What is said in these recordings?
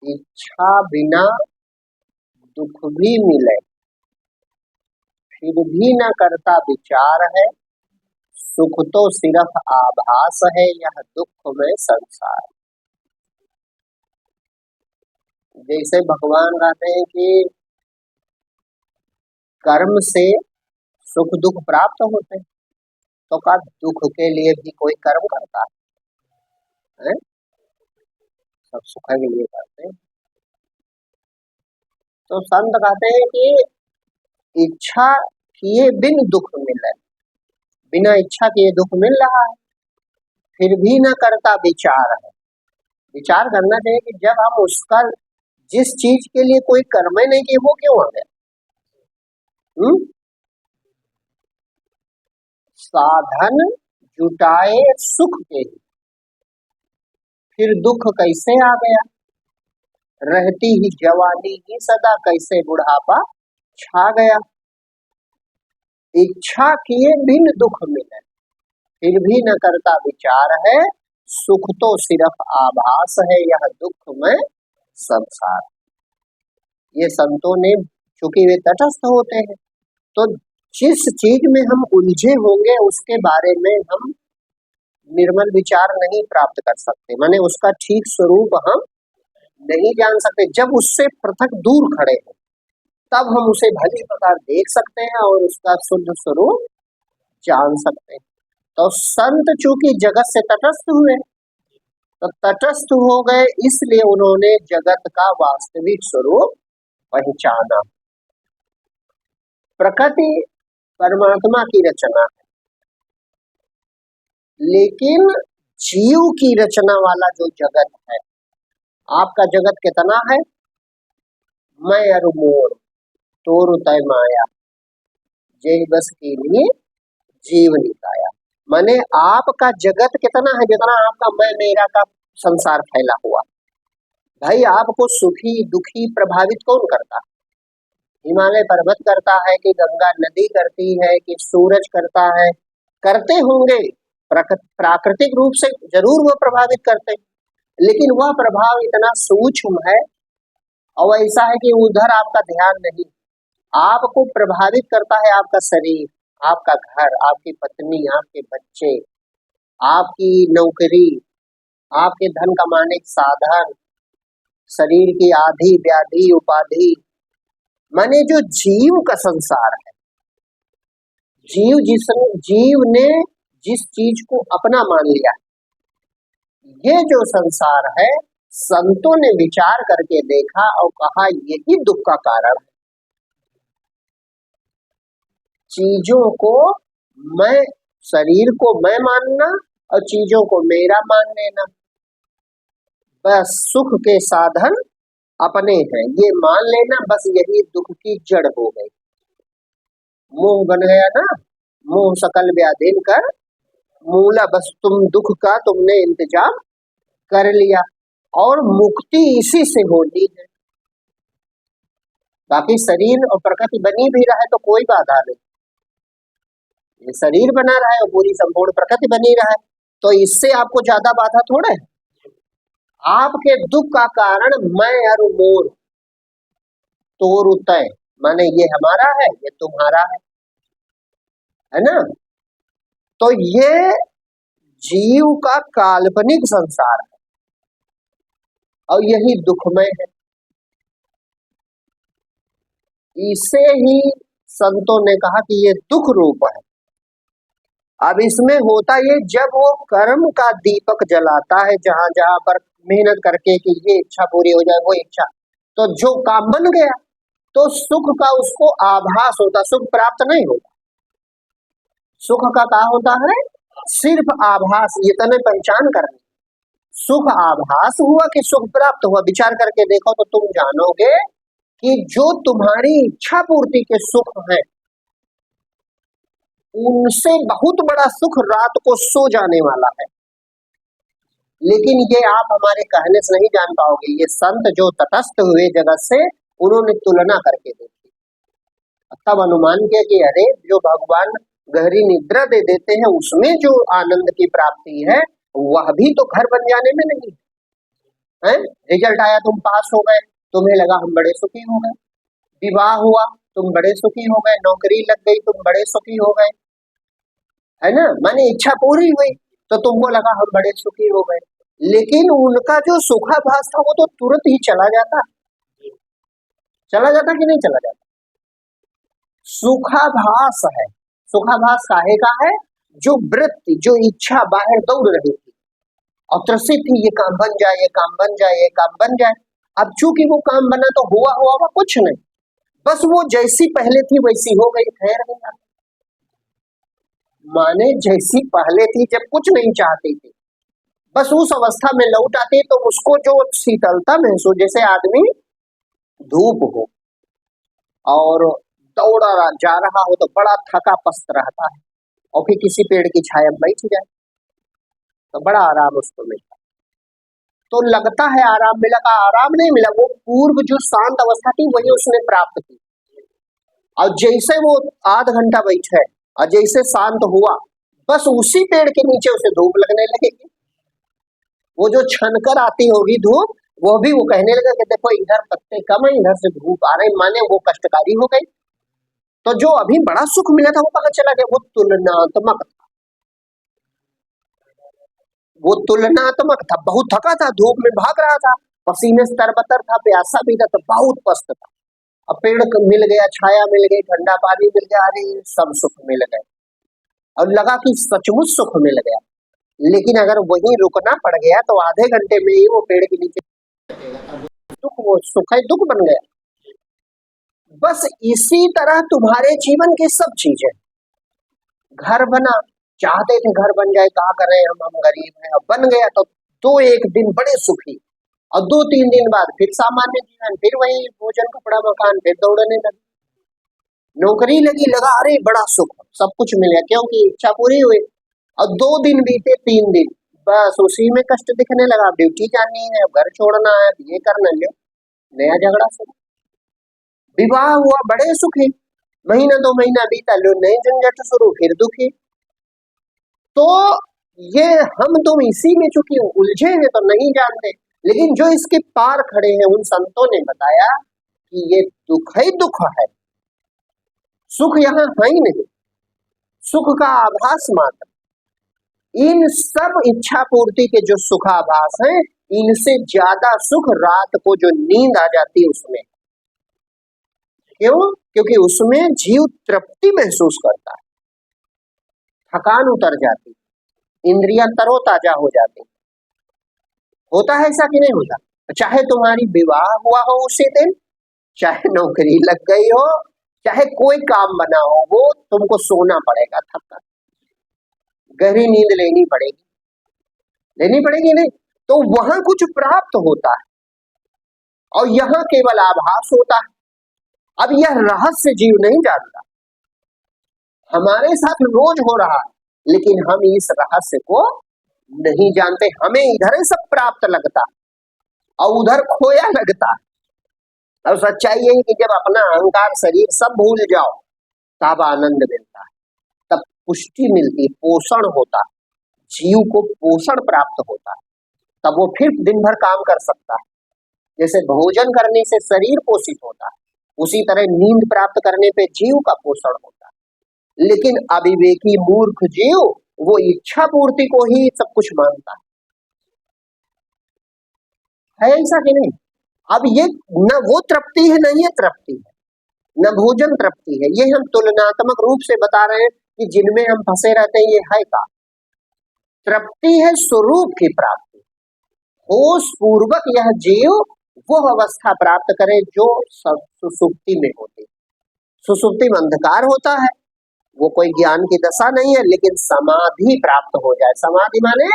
इच्छा बिना दुख भी मिले, फिर भी न करता विचार है, सुख तो सिर्फ आभास है, यह दुख में संसार। जैसे भगवान कहते हैं कि कर्म से सुख दुख प्राप्त होते हैं, तो का दुख के लिए भी कोई कर्म करता है? सब सुख के लिए करते हैं। तो संत कहते हैं कि इच्छा किए बिन दुख मिले, बिना इच्छा किए दुख मिल रहा है, फिर भी न करता विचार है। विचार करना चाहिए कि जब हम उसका जिस चीज के लिए कोई कर्म ही नहीं किए वो क्यों आ गया? साधन जुटाए सुख के, फिर दुख कैसे आ गया? रहती ही जवानी ही सदा, कैसे बुढ़ापा छा गया? इच्छा किए बिन दुख मिले, फिर भी न करता विचार है, सुख तो सिर्फ आभास है, यह दुख में संसार। ये संतों ने, चूंकि वे तटस्थ होते हैं, तो जिस चीज में हम उलझे होंगे उसके बारे में हम निर्मल विचार नहीं प्राप्त कर सकते, माने उसका ठीक स्वरूप हम नहीं जान सकते। जब उससे पृथक दूर खड़े हैं तब हम उसे भली प्रकार देख सकते हैं और उसका शुद्ध स्वरूप जान सकते हैं। तो संत चूंकि जगत से तटस्थ हुए, तो तटस्थ हो गए इसलिए उन्होंने जगत का वास्तविक स्वरूप पहचाना। प्रकृति परमात्मा की रचना है, लेकिन जीव की रचना वाला जो जगत है, आपका जगत कितना है? मैं अरु मोर तोरु तय माया, जय बस के लिए जीव निकाया। माने आपका जगत कितना है? जितना आपका मैं मेरा का संसार फैला हुआ। भाई आपको सुखी दुखी प्रभावित कौन करता है? हिमालय पर्वत करता है कि गंगा नदी करती है कि सूरज करता है? करते होंगे, प्राकृतिक रूप से जरूर वो प्रभावित करते हैं, लेकिन वह प्रभाव इतना सूक्ष्म है और ऐसा है कि उधर आपका ध्यान नहीं। आपको प्रभावित करता है आपका शरीर, आपका घर, आपकी पत्नी, आपके बच्चे, आपकी नौकरी, आपके धन कमाने के साधन, शरीर की आधि व्याधि उपाधि, माने जो जीव का संसार है, जीव ने जिस चीज को अपना मान लिया, ये जो संसार है, संतों ने विचार करके देखा और कहा यही दुख का कारण है। चीजों को मैं, शरीर को मैं मानना और चीजों को मेरा मान लेना, बस सुख के साधन अपने हैं ये मान लेना, बस यही दुख की जड़ हो गई। मोह बन गया ना, मोह सकल व्याधिन कर मूला, बस तुम दुख का तुमने इंतजाम कर लिया और मुक्ति इसी से होनी है। बाकी शरीर और प्रकृति बनी भी रहे तो कोई बाधा नहीं, ये शरीर बना रहा है और पूरी संपूर्ण प्रकृति बनी रहा है, तो इससे आपको ज्यादा बाधा थोड़ा है। आपके दुख का कारण मैं अरु मोर तोरु तय, माने ये हमारा है ये तुम्हारा है ना। तो ये जीव का काल्पनिक संसार है और यही दुखमय है। इसे ही संतों ने कहा कि ये दुख रूप है। अब इसमें होता ये, जब वो कर्म का दीपक जलाता है जहां जहां पर मेहनत करके कि ये इच्छा पूरी हो जाए वो इच्छा, तो जो काम बन गया तो सुख का उसको आभास होता, सुख प्राप्त नहीं होता। सुख का क्या होता है? सिर्फ आभास, ये तने पहचान करनी। सुख आभास हुआ कि सुख प्राप्त हुआ, विचार करके देखो तो तुम जानोगे कि जो तुम्हारी इच्छा पूर्ति के सुख है उनसे बहुत बड़ा सुख रात को सो जाने वाला है। लेकिन ये आप हमारे कहने से नहीं जान पाओगे। ये संत जो तटस्थ हुए जगत से, उन्होंने तुलना करके देखी, तब अनुमान किया कि अरे जो भगवान गहरी निद्रा दे देते हैं उसमें जो आनंद की प्राप्ति है वह भी तो घर बन जाने में नहीं। है, रिजल्ट आया तुम पास हो गए, तुम्हें लगा हम बड़े सुखी हो गए, विवाह हुआ तुम बड़े सुखी हो गए, नौकरी लग गई तुम बड़े सुखी हो गए, है ना, माने इच्छा पूरी हुई तो तुमको लगा हम बड़े सुखी हो गए। लेकिन उनका जो सुखाभास था वो तो तुरंत ही चला जाता कि नहीं चला जाता? सुखाभास है। सुखाभास काहे का है? जो वृत्ति जो इच्छा बाहर दौड़ रही थी और त्रसित थी, ये काम बन जाए, ये काम बन जाए, ये काम बन जाए। अब चूंकि वो काम बना तो हुआ कुछ नहीं, बस वो जैसी पहले थी वैसी हो गई, ठहर गई। माने जैसी पहले थी जब कुछ नहीं चाहती थी, बस उस अवस्था में लौट आती तो उसको जो शीतलता महसूस, जैसे आदमी धूप हो और जा रहा हो तो बड़ा थका पस्त रहता है और फिर किसी पेड़ की छाया में बैठ जाए तो बड़ा आराम उसको मिलता, तो लगता है आराम मिला का आराम नहीं मिला, वो पूर्व जो शांत अवस्था थी वही उसने प्राप्त की। और जैसे वो आध घंटा बैठे और जैसे शांत हुआ, बस उसी पेड़ के नीचे उसे धूप लगने लगेगी। वो जो छनकर आती होगी धूप, वो भी वो कहने लगा कि देखो इधर पत्ते कम है, इधर से धूप आ रही, माने वो कष्टकारी हो गई। तो जो अभी बड़ा सुख मिला था वो कहाँ चला गया? वो तुलनात्मक था, वो तुलनात्मक था। बहुत थका था, धूप में भाग रहा था, पसीने से तरबतर था, प्यासा भी था, तो बहुत पस्त था। अब पेड़ मिल गया, छाया मिल गई, ठंडा पानी मिल गया, अरे सब सुख मिल गए और लगा कि सचमुच सुख मिल गया। लेकिन अगर वहीं रुकना पड़ गया तो आधे घंटे में ही वो पेड़ के नीचे दुख, वो सुख है दुख बन गया। बस इसी तरह तुम्हारे जीवन की सब चीजें, घर बना, चाहते थे घर बन जाए, कहा करें हम गरीब हैं, अब बन गया तो एक दिन बड़े सुखी और 2-3 दिन बाद फिर सामान्य जीवन, फिर वही भोजन कपड़ा मकान, फिर दौड़ने लगे। नौकरी लगी, लगा अरे बड़ा सुख, सब कुछ मिल गया क्योंकि इच्छा पूरी हुई। और 2 दिन बीते, 3 दिन, बस उसी में कष्ट दिखने लगा, ड्यूटी जानी है, घर छोड़ना है, ये करना, लो नया झगड़ा शुरू। विवाह हुआ, बड़े सुखी, महीना 2 महीना बीता, लो नई झंझट शुरू, फिर दुखी। तो ये हम तुम इसी में चूंकि उलझे हैं तो नहीं जानते, लेकिन जो इसके पार खड़े हैं उन संतों ने बताया कि ये दुख ही दुख है, सुख यहाँ है ही नहीं, सुख का आभास मात्र। इन सब इच्छा पूर्ति के जो सुखाभास हैं, इनसे ज्यादा सुख रात को जो नींद आ जाती है उसमें। क्यों? क्योंकि उसमें जीव तृप्ति महसूस करता है, थकान उतर जाती, इंद्रियां तरोताजा हो जाती। होता है ऐसा कि नहीं होता? चाहे तुम्हारी विवाह हुआ हो उसी दिन, चाहे नौकरी लग गई हो, चाहे कोई काम बना हो, वो तुमको सोना पड़ेगा, थक गहरी नींद लेनी पड़ेगी नहीं, तो वहां कुछ प्राप्त होता है और यहाँ केवल आभास होता है। अब यह रहस्य जीव नहीं जानता, हमारे साथ रोज हो रहा है, लेकिन हम इस रहस्य को नहीं जानते। हमें इधर सब प्राप्त लगता और उधर खोया लगता। और सच्चाई यही कि जब अपना अहंकार शरीर सब भूल जाओ तब आनंद मिलता है, तब पुष्टि मिलती है, पोषण होता है, जीव को पोषण प्राप्त होता है, तब वो फिर दिन भर काम कर सकता है। जैसे भोजन करने से शरीर पोषित होता है, उसी तरह नींद प्राप्त करने पे जीव का पोषण होता है। लेकिन अविवेकी मूर्ख जीव वो इच्छा पूर्ति को ही सब कुछ मानता है ऐसा कि नहीं? अब ये न वो तृप्ति है, न ये तृप्ति है, न भोजन तृप्ति है, ये हम तुलनात्मक रूप से बता रहे हैं कि जिनमें हम फंसे रहते हैं ये है का तृप्ति है, स्वरूप की प्राप्ति। होश पूर्वक यह जीव वो अवस्था प्राप्त करे जो सुसुप्ति में होती। सुसुप्ति में अंधकार होता है, वो कोई ज्ञान की दशा नहीं है, लेकिन समाधि प्राप्त हो जाए। समाधि माने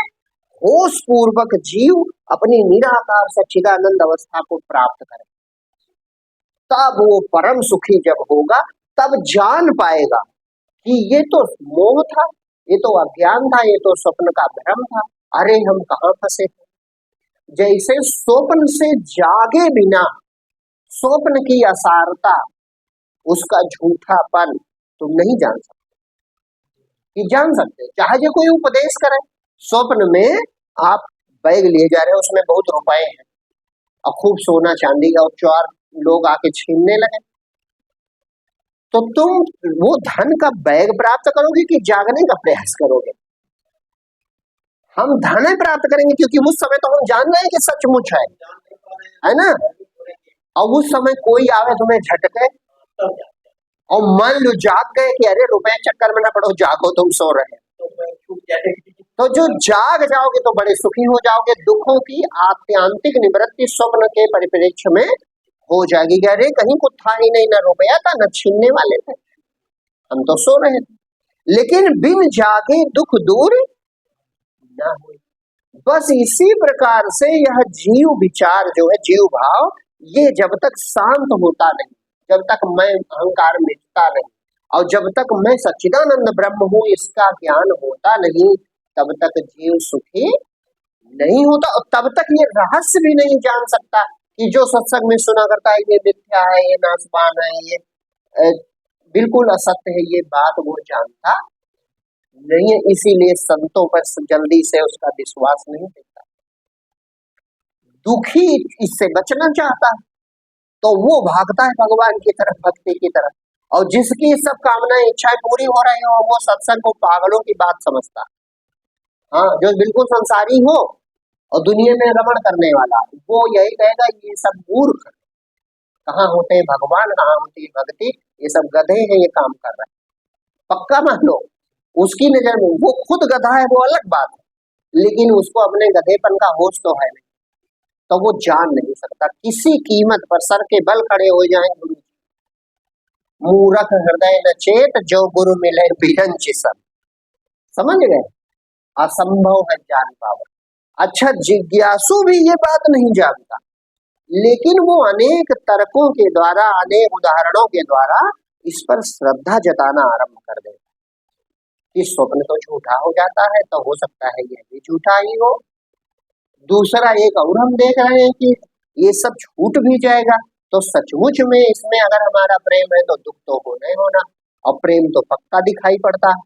होश पूर्वक जीव अपनी निराकार सच्चिदानंद अवस्था को प्राप्त करे, तब वो परम सुखी जब होगा तब जान पाएगा कि ये तो मोह था, ये तो अज्ञान था, ये तो स्वप्न का भ्रम था, अरे हम कहाँ फंसे थे। जैसे स्वप्न से जागे बिना स्वप्न की असारता, उसका झूठापन तुम नहीं जान सकते, कि जान सकते चाहे जो कोई उपदेश करे। स्वप्न में आप बैग लिए जा रहे हो, उसमें बहुत रुपए हैं, और खूब सोना चांदी और चार लोग आके छीनने लगे, तो तुम वो धन का बैग प्राप्त करोगे कि जागने का प्रयास करोगे? हम धन प्राप्त करेंगे, क्योंकि उस समय तो हम जान रहे हैं कि सचमुच है ना। और उस समय कोई आवे तुम्हें झटके और मान लो जाग गए कि अरे रुपए चक्कर में ना पड़ो, जागो, तुम सो रहे हैं, तो जो जाग जाओगे तो बड़े सुखी हो जाओगे। दुखों की आत्यांतिक निवृत्ति स्वप्न के परिप्रेक्ष्य में हो जाएगी। अरे कहीं कुछ था ही नहीं, ना रुपया था, न छीनने वाले थे, हम तो सो रहे थे। लेकिन बिन जागे दुख दूर ना हुए। बस इसी प्रकार से यह जीव विचार जो है, जीव भाव, ये जब तक शांत होता नहीं, जब तक मैं अहंकार मिटता नहीं, और जब तक मैं सच्चिदानंद ब्रह्म हूं इसका ज्ञान होता नहीं, तब तक जीव सुखी नहीं होता। और तब तक ये रहस्य भी नहीं जान सकता कि जो सत्संग में सुना करता है ये मिथ्या है, ये नासवान है, ये बिल्कुल असत्य है, ये बात वो जानता नहीं है। इसीलिए संतों पर जल्दी से उसका विश्वास नहीं होता। दुखी इससे बचना चाहता है तो वो भागता है भगवान की तरफ, भक्ति की तरफ, और जिसकी सब कामनाएं इच्छाएं पूरी हो रही हो वो सत्संग को पागलों की बात समझता है। हाँ, जो बिल्कुल संसारी हो और दुनिया में रमण करने वाला, वो यही कहेगा ये सब मूर्ख, कहाँ होते हैं भगवान, कहाँ होती है भक्ति, ये सब गधे हैं, ये काम कर रहे हैं। पक्का मान लो, उसकी नजर में वो खुद गधा है वो अलग बात है, लेकिन उसको अपने गधेपन का होश तो है नहीं, तो वो जान नहीं सकता। किसी कीमत पर सर के बल खड़े हो जाए गुरु, मूरख हृदय न चेत, जो गुरु मिले बिरंच सब। समझ गए? असंभव है जान पावर। अच्छा, जिज्ञासु भी ये बात नहीं जानता, लेकिन वो अनेक तर्कों के द्वारा, अनेक उदाहरणों के द्वारा इस पर श्रद्धा जताना आरंभ कर देता कि स्वप्न तो झूठा हो जाता है, तो हो सकता है ये भी झूठा ही हो। दूसरा एक और हम देख रहे हैं कि ये सब छूट भी जाएगा, तो सचमुच में इसमें अगर हमारा प्रेम है तो दुख तो होना ही होना, और प्रेम तो पक्का दिखाई पड़ता है।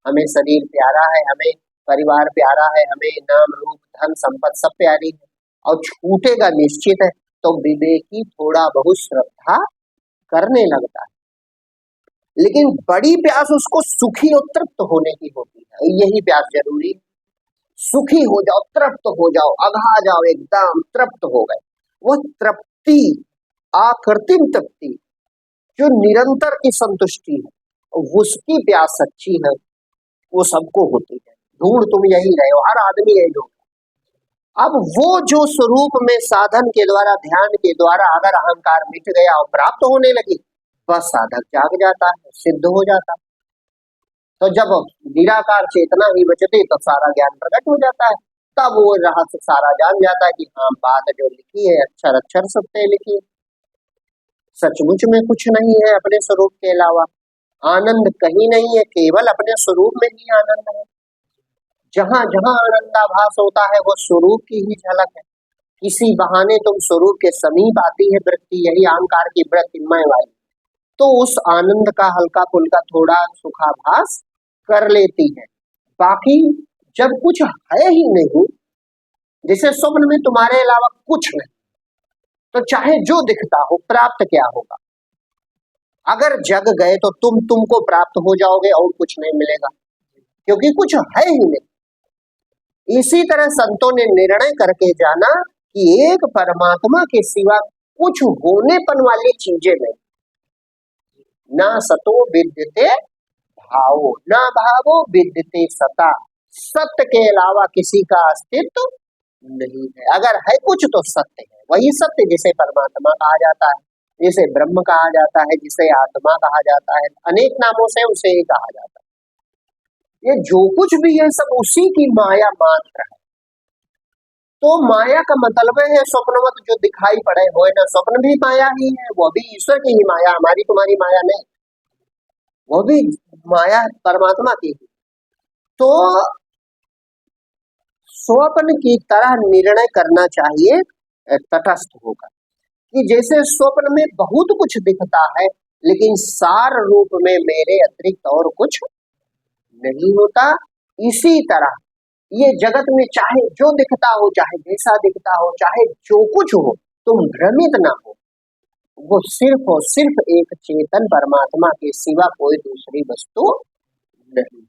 हमें शरीर प्यारा है, हमें परिवार प्यारा है, हमें नाम रूप धन संपत्ति सब प्यारी है, और छूटेगा निश्चित है, तो विवेकी थोड़ा बहुत श्रद्धा करने लगता है। लेकिन बड़ी प्यास उसको सुखी और तृप्त होने की होती है, यही प्यास जरूरी है। सुखी हो जाओ, तृप्त हो जाओ, अघा जाओ, एकदम तृप्त हो गए, वो तृप्ति, आकृतिम तृप्ति, जो निरंतर की संतुष्टि है, उसकी प्यास सच्ची है, वो सबको होती है। ढूंढ तुम यही रहे हो, हर आदमी यही ढूंढ। अब वो जो स्वरूप में साधन के द्वारा, ध्यान के द्वारा अगर अहंकार मिट गया और प्राप्त होने लगी, बस साधक जाग जाता है, सिद्ध हो जाता है। तो जब निराकार चेतना ही बचती तो सारा ज्ञान प्रकट हो जाता है, तब वो रहस्य सारा जान जाता है कि हाँ, बात जो लिखी है अक्षर अक्षर सत्य लिखी है, सचमुच में कुछ नहीं है अपने स्वरूप के अलावा, आनंद कहीं नहीं है, केवल अपने स्वरूप में ही आनंद है। जहां जहां आनंदाभास होता है वो स्वरूप की ही झलक है। किसी बहाने तुम स्वरूप के समीप आती है वृत्ति, यही अहंकार की वृत्ति मैं वाली, तो उस आनंद का हल्का फुल्का थोड़ा सुखाभास कर लेती है। बाकी जब कुछ है ही नहीं, जैसे स्वप्न में तुम्हारे अलावा कुछ नहीं, तो चाहे जो दिखता हो, प्राप्त क्या होगा? अगर जग गए तो तुमको प्राप्त हो जाओगे और कुछ नहीं मिलेगा, क्योंकि कुछ है ही नहीं। इसी तरह संतों ने निर्णय करके जाना कि एक परमात्मा के सिवा कुछ होनेपन वाली चीजें नहीं। ना सतो विद्यते भावो, ना भावो विद्यते सता, सत्य के अलावा किसी का अस्तित्व नहीं है। अगर है कुछ तो सत्य है, वही सत्य जिसे परमात्मा कहा जाता है, जिसे ब्रह्म कहा जाता है, जिसे आत्मा कहा जाता है, अनेक नामों से उसे ही कहा जाता है। ये जो कुछ भी है सब उसी की माया मात्र है। तो माया का मतलब है स्वप्नवत जो दिखाई पड़े हो ना, स्वप्न भी माया ही है, वो भी ईश्वर की ही माया, हमारी तुम्हारी माया नहीं, वो भी माया परमात्मा की। तो स्वप्न की तरह निर्णय करना चाहिए तटस्थ होकर, कि जैसे स्वप्न में बहुत कुछ दिखता है, लेकिन सार रूप में मेरे अतिरिक्त और कुछ नहीं होता। इसी तरह ये जगत में चाहे जो दिखता हो, चाहे जैसा दिखता हो, चाहे जो कुछ हो, तुम भ्रमित ना हो। वो सिर्फ और सिर्फ एक चेतन परमात्मा के सिवा कोई दूसरी वस्तु नहीं।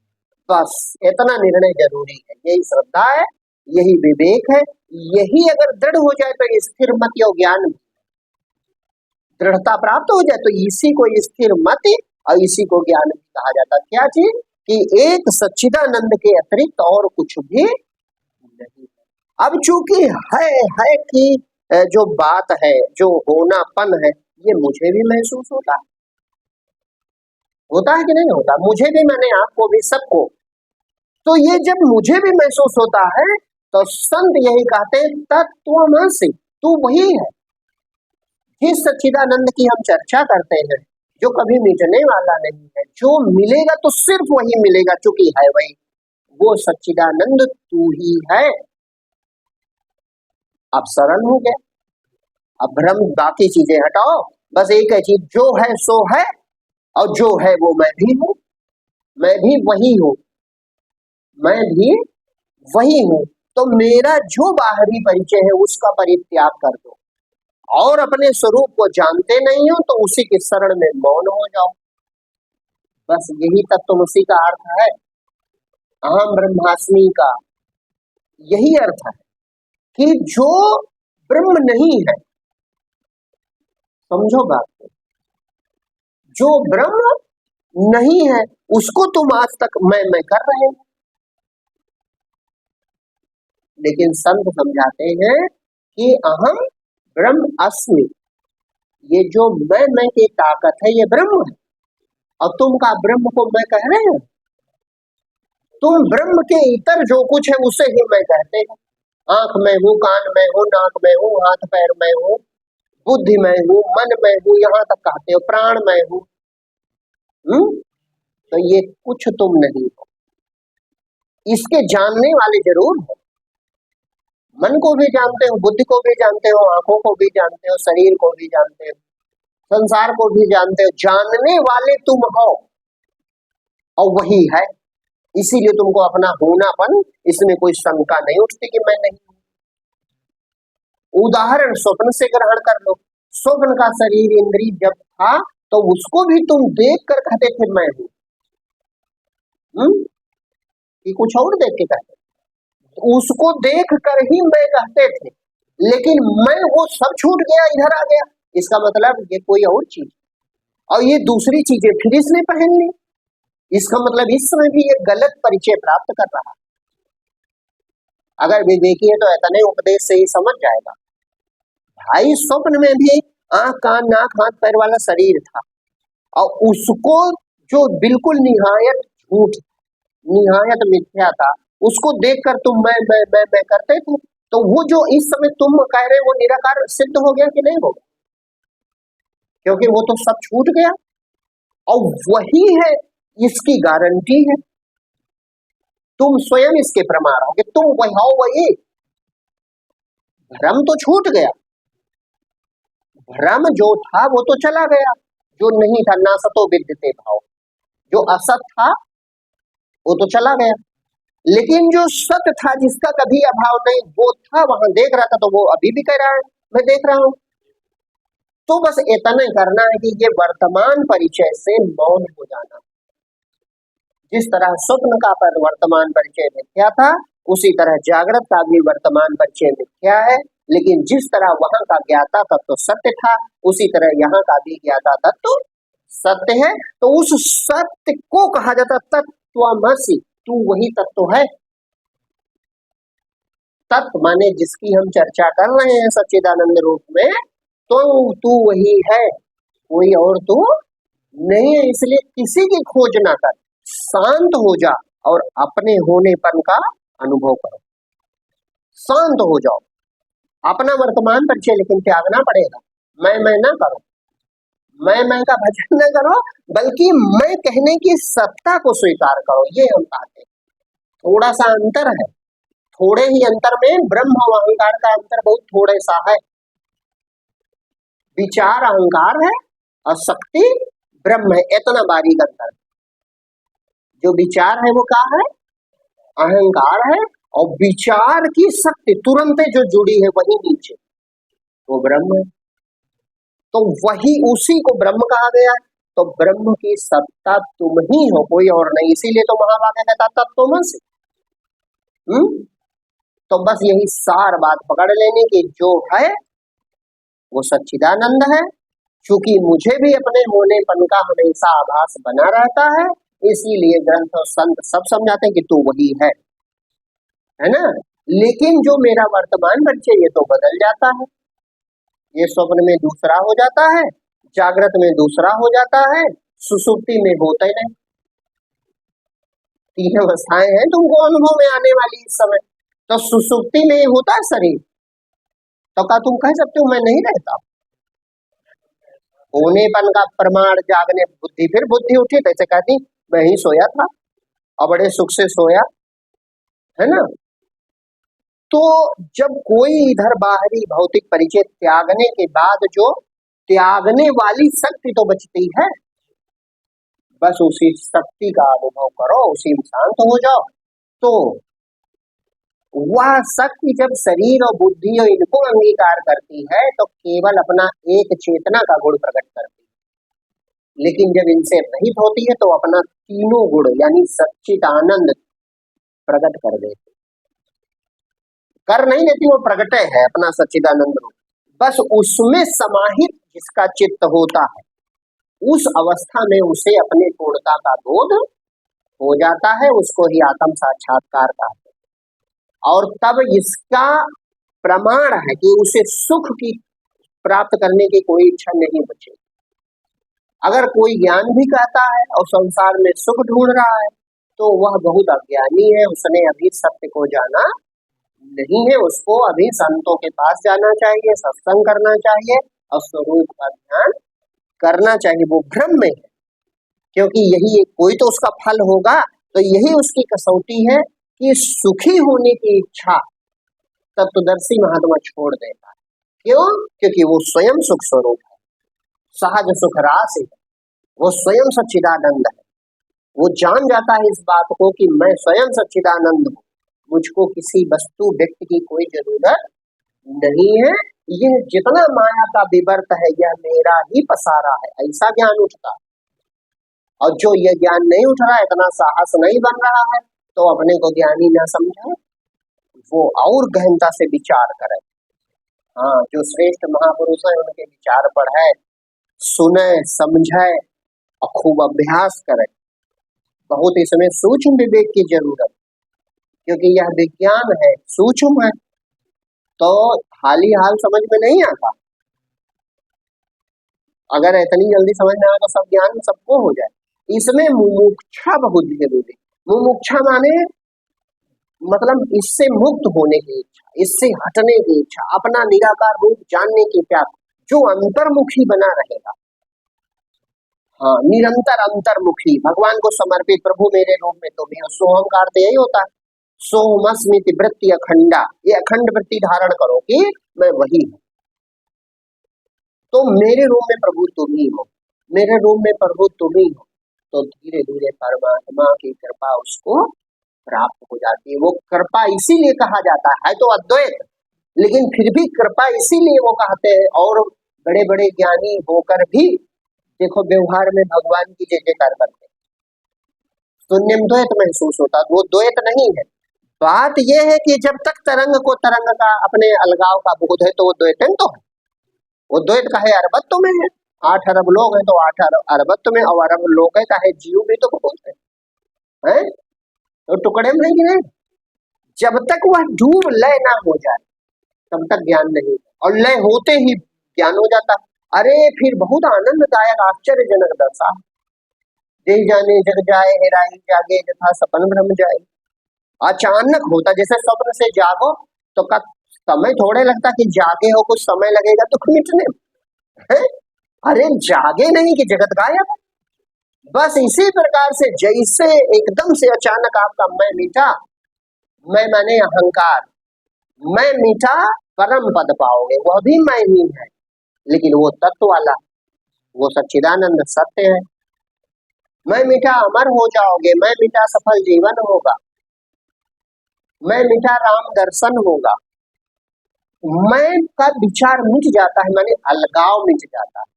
बस इतना निर्णय जरूरी है। यही श्रद्धा है, यही विवेक है। यही अगर दृढ़ हो जाए तो स्थिर मति और ज्ञान, दृढ़ता प्राप्त हो जाए तो इसी को स्थिर मति और इसी को ज्ञान भी कहा जाता है। क्या चीज? कि एक सच्चिदानंद के अतिरिक्त और कुछ भी नहीं। अब चूंकि है कि जो बात है, जो होनापन है, ये मुझे भी महसूस होता है कि नहीं होता? मुझे भी, मैंने आपको भी, सबको। तो ये जब मुझे भी महसूस होता है तो संत यही कहते हैं, तत्त्वमसि, तू वही है। जिस सच्चिदानंद की हम चर्चा करते हैं, जो कभी मिटने वाला नहीं है, जो मिलेगा तो सिर्फ वही मिलेगा, चूंकि है वही, वो सच्चिदानंद तू ही है। अब सरल हो गया। अब भ्रम, बाकी चीजें हटाओ, बस एक है चीज, जो है सो है, और जो है वो मैं भी हूं, मैं भी वही हूं, मैं भी वही हूं। तो मेरा जो बाहरी परिचय है उसका परित्याग कर दो, और अपने स्वरूप को जानते नहीं हो तो उसी के शरण में मौन हो जाओ। बस यही तत्त्वमसि का अर्थ है, अहम ब्रह्मास्मि का यही अर्थ है कि जो ब्रह्म नहीं है, समझो बात को, जो ब्रह्म नहीं है उसको तुम आज तक मैं कर रहे हो। लेकिन संत समझाते हैं कि अहम ब्रह्म अस्मि, ये जो मैं की ताकत है ये ब्रह्म है, और तुम का ब्रह्म को मैं कह रहे हो। तुम ब्रह्म के इतर जो कुछ है उसे ही मैं कहते हैं। आंख में हूँ, कान में हूँ, नाक में हूँ, हाथ पैर में हूँ, बुद्धि में हूँ, मन में हूँ, यहाँ तक कहते हो प्राण में हूँ। तो ये कुछ तुम नहीं हो, इसके जानने वाले जरूर हो। मन को भी जानते हो, बुद्धि को भी जानते हो, आंखों को भी जानते हो, शरीर को भी जानते हो, संसार को भी जानते हो। जानने वाले तुम हो, और वही है। इसीलिए तुमको अपना होनापन, इसमें कोई शंका नहीं उठती कि मैं नहीं हूं। उदाहरण स्वप्न से ग्रहण कर लो। स्वप्न का शरीर इंद्रिय जब था तो उसको भी तुम देख कर कहते थे मैं हूं, कि कुछ और देख के कहते? उसको देख कर ही मैं कहते थे, लेकिन मैं वो सब छूट गया, इधर आ गया। इसका मतलब ये कोई और चीज, और ये दूसरी चीजें फिर इसने पहन ली। इसका मतलब इस समय भी ये गलत परिचय प्राप्त कर रहा। अगर विवेकी है तो इतने उपदेश से ही समझ जाएगा। भाई स्वप्न में भी आंख, कान, नाक, हाथ पैर वाला शरीर था, और उसको जो बिल्कुल निहायत झूठ, निहायत मिथ्या था, उसको देखकर तुम मैं करते थे। तो वो जो इस समय तुम कह रहे वो निराकार सिद्ध हो गया कि नहीं हो गया? क्योंकि वो तो सब छूट गया, और वही है, इसकी गारंटी है। तुम स्वयं इसके प्रमाण हो कि तुम वही हो, वही। भ्रम तो छूट गया, भ्रम जो था वो तो चला गया, जो नहीं था। ना सतो विद्यते भाव, जो असत था वो तो चला गया, लेकिन जो सत था, जिसका कभी अभाव नहीं, वो था, वहां देख रहा था, तो वो अभी भी कह रहा है मैं देख रहा हूं। तो बस इतना करना है कि ये वर्तमान परिचय से मौन हो जाना। जिस तरह स्वप्न का वर्तमान परिचय मिथ्या था, उसी तरह जागृत का भी वर्तमान परिचय मिथ्या है। लेकिन जिस तरह वहां का ज्ञाता तत्व सत्य था, उसी तरह यहाँ का भी ज्ञाता तत्व सत्य है। तो उस सत्य को कहा जाता तत्त्वमसि, तू वही तत्व है। तत्व माने जिसकी हम चर्चा कर रहे हैं सच्चिदानंद रूप में, तो तू वही है, कोई और तू नहीं है। इसलिए किसी की खोज ना कर, शांत हो जा और अपने होनेपन का अनुभव करो। शांत हो जाओ, अपना वर्तमान परिचय लेकिन त्यागना पड़ेगा। मैं ना करो, मैं का भजन न करो, बल्कि मैं कहने की सत्ता को स्वीकार करो। ये हम कहते हैं। थोड़ा सा अंतर है, थोड़े ही अंतर में ब्रह्म और अहंकार का अंतर बहुत थोड़ा सा है। विचार अहंकार है और शक्ति ब्रह्म है, इतना बारीक अंतर। जो विचार है वो क्या है? अहंकार है, और विचार की शक्ति तुरंत जो जुड़ी है वही नीचे, वो ब्रह्म है। तो वही उसी को ब्रह्म कहा गया है। तो ब्रह्म की सत्ता तुम ही हो, कोई और नहीं। इसीलिए तो महावाक्य कहता तत्त्वमसि। तो बस यही सार बात पकड़ लेने की, जो है वो सच्चिदानंद है। क्योंकि मुझे भी अपने होनेपन का हमेशा आभास बना रहता है, इसीलिए ग्रंथ और संत सब समझाते हैं कि तू वही है ना। लेकिन जो मेरा वर्तमान परिचय ये तो बदल जाता है, ये स्वप्न में दूसरा हो जाता है, जागृत में दूसरा हो जाता है, सुसुप्ति में होता ही नहीं। तीन अवस्थाएं हैं तुमको अनुभव में आने वाली इस समय। तो सुसुप्ति में होता है शरीर, तो क्या तुम कह सकते हो मैं नहीं रहता? होनेपन का प्रमाण जागने बुद्धि, फिर बुद्धि उठी तो ऐसे कहती मैं ही सोया था और बड़े सुख से सोया, है ना। तो जब कोई इधर बाहरी भौतिक परिचय त्यागने के बाद जो त्यागने वाली शक्ति तो बचती है, बस उसी शक्ति का अनुभव करो, उसी में शांत हो जाओ। तो वह शक्ति जब शरीर और बुद्धि और इनको अंगीकार करती है तो केवल अपना एक चेतना का गुण प्रकट करती है। लेकिन जब इनसे रहित होती है तो अपना तीनों गुण यानी सच्चित आनंद प्रकट कर देती, कर नहीं देती, वो प्रकट है अपना सच्चिदानंद रूप। बस उसमें समाहित जिसका चित्त होता है, उस अवस्था में उसे अपने पूर्णता का बोध हो जाता है, उसको ही आत्म साक्षात्कार कहते हैं। और तब इसका प्रमाण है कि उसे सुख की प्राप्त करने की कोई इच्छा नहीं बचे। अगर कोई ज्ञान भी कहता है और संसार में सुख ढूंढ रहा है तो वह बहुत अज्ञानी है, उसने अभी सत्य को जाना नहीं है। उसको अभी संतों के पास जाना चाहिए, सत्संग करना चाहिए और स्वरूप का ध्यान करना चाहिए। वो भ्रम में है, क्योंकि यही कोई तो उसका फल होगा। तो यही उसकी कसौटी है कि सुखी होने की इच्छा तत्वदर्शी महात्मा छोड़ देता है। क्यों? क्योंकि वो स्वयं सुख स्वरूप है, सहज सुख रास है, वो स्वयं सच्चिदानंद है। वो जान जाता है इस बात को कि मैं स्वयं सच्चिदानंद हूँ, मुझको किसी वस्तु व्यक्ति की कोई जरूरत नहीं है। यह जितना माया का विवर्त है यह मेरा ही पसारा है, ऐसा ज्ञान उठता। और जो यह ज्ञान नहीं उठ रहा है, इतना साहस नहीं बन रहा है, तो अपने को ज्ञानी ना समझे, वो और गहनता से विचार करे। हाँ, जो श्रेष्ठ महापुरुष है उनके विचार पढ़े, सुने, समझे और खूब अभ्यास करे। बहुत इसमें सूक्ष्म विवेक की जरूरत, क्योंकि यह विज्ञान है, सूक्ष्म है, तो हाल ही हाल समझ में नहीं आता। अगर इतनी जल्दी समझ में आए तो सब ज्ञान सबको हो जाए। इसमें मुमुक्षा बहुत जरूरी। मुमुक्षा माने मतलब इससे मुक्त होने की इच्छा, इससे हटने की इच्छा, अपना निराकार रूप जानने की प्यास, जो अंतर्मुखी बना रहेगा। हाँ, निरंतर अंतर्मुखी, भगवान को समर्पित, प्रभु मेरे रूप में तुम ही हो। सोहम का अर्थ यही होता है, सोहमस्मिति वृत्ति अखंडा, ये अखंड वृत्ति धारण करो कि मैं वही हूँ। तो मेरे रूप में प्रभु तुम ही हो, मेरे रूप में प्रभु तुम ही हो। तो धीरे धीरे परमात्मा की कृपा उसको प्राप्त हो जाती है। वो कृपा इसीलिए कहा जाता है तो अद्वैत, लेकिन फिर भी कृपा इसीलिए वो कहते हैं। और बड़े बड़े ज्ञानी होकर भी देखो व्यवहार में भगवान की जय जयकार करते, शून्यम द्वैत महसूस होता, वो द्वैत नहीं है। बात यह है कि जब तक तरंग को तरंग का अपने अलगाव का बोध है तो वो द्वैतन तो है। वो द्वैत का है अरबत्व में है, 8 अरब लोग हैं तो 8 अरबत्व में, और अरब लोग है चाहे जीव भी तो बहुत है, तो टुकड़े में है कि नहीं। जब तक वह डूब लय ना हो जाए तब तक ज्ञान नहीं, और लय होते ही ज्ञान हो जाता। अरे फिर बहुत आनंददायक आश्चर्यजनक दशा, देह जाने जग जाए, हेराई जागे जथा सपन भ्रम जाए। अचानक होता, जैसे स्वप्न से जागो तो का समय थोड़े लगता कि जागे हो, कुछ समय लगेगा दुख मिटने है। अरे जागे नहीं कि जगत गायब। बस इसी प्रकार से जैसे एकदम से अचानक आपका मैं मीठा, मैं माने अहंकार, मैं मीठा परम पद पाओगे, वह भी मैं ही है, लेकिन वो तत्व वाला, वो सच्चिदानंद सत्य है। मैं मीठा अमर हो जाओगे, मैं मीठा सफल जीवन होगा। मैं मिटा राम दर्शन होगा। मैं का विचार मिट जाता है, माने अलगाव मिट जाता है।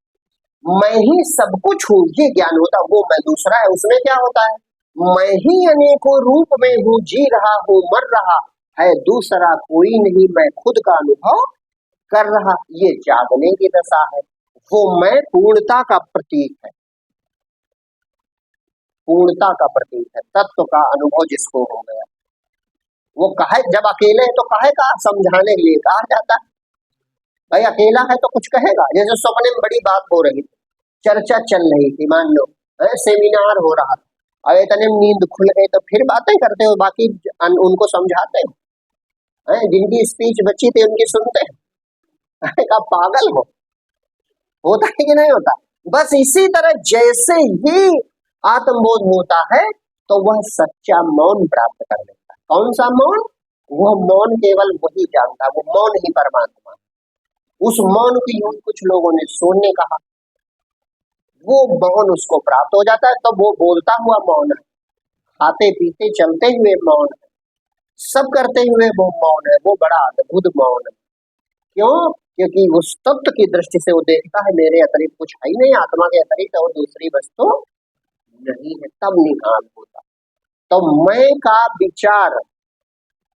मैं ही सब कुछ हूँ ये ज्ञान होता, वो मैं दूसरा है, उसमें क्या होता है, मैं ही अनेकों रूप में हूँ, जी रहा हूँ, मर रहा है, दूसरा कोई नहीं, मैं खुद का अनुभव कर रहा, ये जागने की दशा है। वो मैं पूर्णता का प्रतीक है, पूर्णता का प्रतीक है, तत्व का अनुभव जिसको हो गया। वो कहे जब अकेले है तो कहे का समझाने के लिए कहा जाता है, भाई अकेला है तो कुछ कहेगा। जैसे सपने में बड़ी बात हो रही थी, चर्चा चल रही थी, मान लो सेमिनार हो रहा था, और इतने में नींद खुल गई तो फिर बातें करते हो, बाकी उनको समझाते हो, जिनकी स्पीच बची थी उनकी सुनते हैं। का पागल हो, होता है कि नहीं होता। बस इसी तरह जैसे ही आत्मबोध होता है तो वह सच्चा मौन प्राप्त कर लेता है। कौन सा मौन? वह मौन केवल वही जानता है, वो मौन ही परमात्मा। उस मौन की यूं कुछ लोगों ने सोने कहा, वो मौन उसको प्राप्त हो जाता है, तो वो बोलता हुआ मौन है, खाते पीते चलते हुए मौन है, सब करते हुए वो मौन है, वो बड़ा अद्भुत मौन है। क्यों? क्योंकि उस तत्व की दृष्टि से वो देखता है मेरे अतिरिक्त कुछ है ही नहीं, आत्मा के अतिरिक्त और दूसरी वस्तु नहीं है, तब निकाल होता। तो मैं का विचार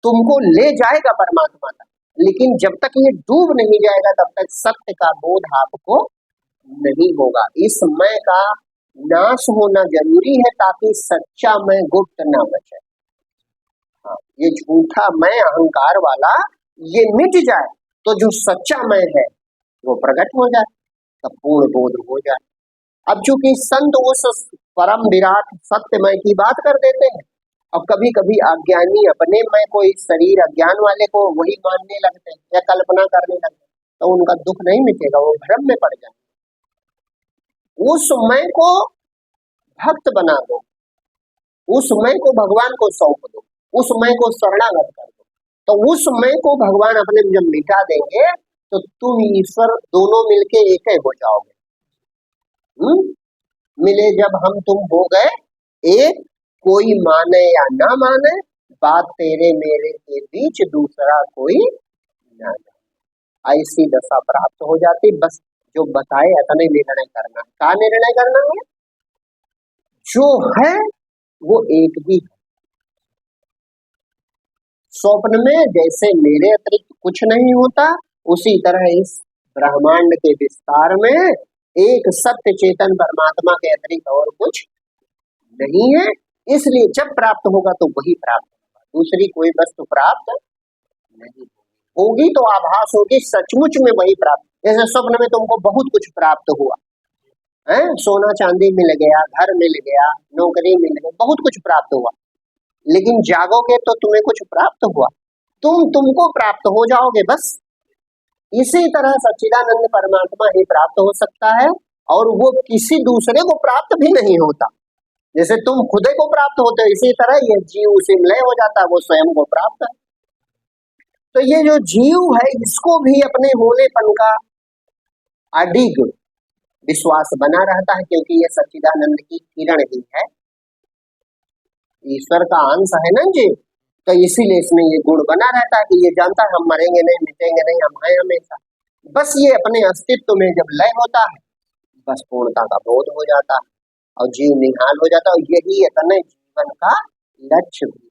तुमको ले जाएगा परमात्मा तक, लेकिन जब तक ये डूब नहीं जाएगा तब तक सत्य का बोध आपको नहीं होगा। इस मैं का नाश होना जरूरी है ताकि सच्चा मैं गुप्त ना बचे। हाँ, ये झूठा मैं अहंकार वाला ये मिट जाए तो जो सच्चा मैं है वो प्रकट हो जाए, तब पूर्ण बोध हो जाए। अब चूंकि संत उस परम विराट सत्यमय की बात कर देते हैं, अब कभी कभी अज्ञानी अपने में कोई शरीर अज्ञान वाले को वही मानने लगते हैं या कल्पना करने लगते हैं, तो उनका दुख नहीं मिटेगा, वो भ्रम में पड़ जाए। उस मैं को भक्त बना दो, उस मैं को भगवान को सौंप दो, उस मैं को शरणागत कर दो, तो उस मैं को भगवान अपने जब मिटा देंगे तो तुम ईश्वर दोनों मिलके एक हो जाओगे। मिले जब हम तुम हो गए एक, कोई माने या ना माने, बात तेरे मेरे के बीच दूसरा कोई ना जाने, ऐसी दशा प्राप्त हो जाती। बस जो बताए इतने निर्णय करना है। क्या निर्णय करना है? जो है वो एक ही है। स्वप्न में जैसे मेरे अतिरिक्त कुछ नहीं होता, उसी तरह इस ब्रह्मांड के विस्तार में एक सत्य चेतन परमात्मा के अतिरिक्त और कुछ नहीं है। इसलिए जब प्राप्त होगा तो वही प्राप्त होगा, दूसरी कोई वस्तु प्राप्त नहीं होगी। तो आभास होगी सचमुच में वही प्राप्त। जैसे स्वप्न में तुमको बहुत कुछ प्राप्त हुआ है, सोना चांदी मिल गया, घर मिल गया, नौकरी मिल गई, बहुत कुछ प्राप्त हुआ, लेकिन जागोगे तो तुम्हें कुछ प्राप्त हुआ, तुमको प्राप्त हो जाओगे बस। इसी तरह सच्चिदानंद परमात्मा ही प्राप्त हो सकता है, और वो किसी दूसरे को प्राप्त भी नहीं होता। जैसे तुम खुदे को प्राप्त होते हो, इसी तरह ये जीव उसी में लय हो जाता है, वो स्वयं को प्राप्त है। तो ये जो जीव है इसको भी अपने होनेपन का अडिग विश्वास बना रहता है, क्योंकि ये सच्चिदानंद की किरण ही है, ईश्वर का अंश है ना जी। तो इसीलिए इसमें ये गुण बना रहता है कि ये जानता है हम मरेंगे नहीं, मिटेंगे नहीं, हम हैं हमेशा। बस ये अपने अस्तित्व में जब लय होता है, बस पूर्णता का बोध हो जाता है और जीव निहाल हो जाता है। और यही अपने जीवन का लक्ष्य भी,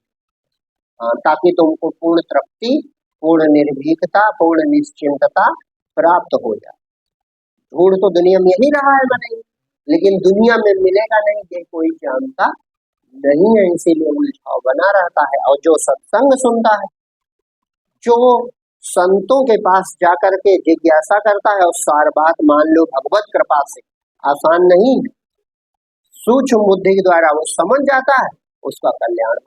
ताकि तुमको पूर्ण तृप्ति, पूर्ण निर्भीकता, पूर्ण निश्चिंतता प्राप्त हो जाए। ढूंढ तो दुनिया में यही रहा है बने, लेकिन दुनिया में मिलेगा नहीं, ये कोई जानता नहीं है, इसीलिए उलझाव बना रहता है। और जो सत्संग सुनता है, जो संतों के पास जाकर के जिज्ञासा करता है और सार बात मान लो भगवत कृपा से, आसान नहीं है, सूक्ष्म बुद्धि के द्वारा वो समझ जाता है, उसका कल्याण